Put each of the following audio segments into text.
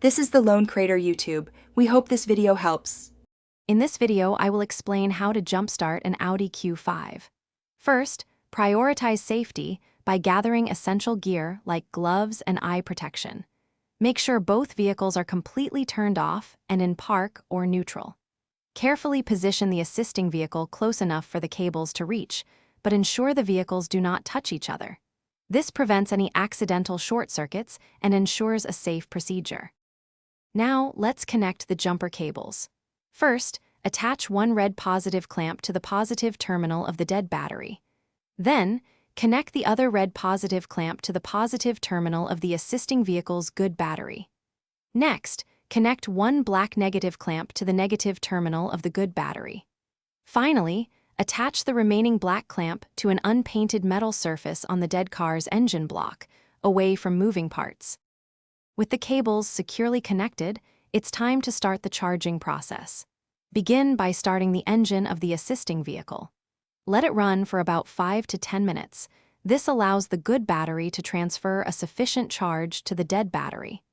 This is the Lone Crater YouTube. We hope this video helps. In this video, I will explain how to jumpstart an Audi Q5. First, prioritize safety by gathering essential gear like gloves and eye protection. Make sure both vehicles are completely turned off and in park or neutral. Carefully position the assisting vehicle close enough for the cables to reach, but ensure the vehicles do not touch each other. This prevents any accidental short circuits and ensures a safe procedure. Now, let's connect the jumper cables. First, attach one red positive clamp to the positive terminal of the dead battery. Then, connect the other red positive clamp to the positive terminal of the assisting vehicle's good battery. Next, connect one black negative clamp to the negative terminal of the good battery. Finally, attach the remaining black clamp to an unpainted metal surface on the dead car's engine block, away from moving parts. With the cables securely connected, it's time to start the charging process. Begin by starting the engine of the assisting vehicle. Let it run for about 5 to 10 minutes. This allows the good battery to transfer a sufficient charge to the dead battery.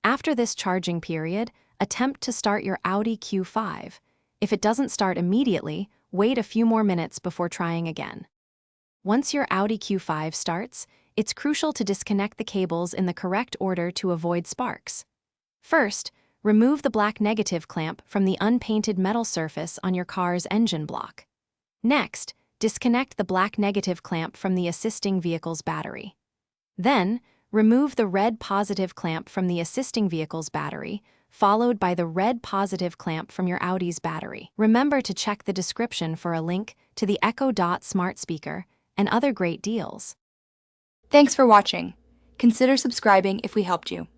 After this charging period, attempt to start your Audi Q5. If it doesn't start immediately, wait a few more minutes before trying again. Once your Audi Q5 starts, it's crucial to disconnect the cables in the correct order to avoid sparks. First, remove the black negative clamp from the unpainted metal surface on your car's engine block. Next, disconnect the black negative clamp from the assisting vehicle's battery. Then, remove the red positive clamp from the assisting vehicle's battery, followed by the red positive clamp from your Audi's battery. Remember to check the description for a link to the Echo Dot smart speaker and other great deals. Thanks for watching. Consider subscribing if we helped you.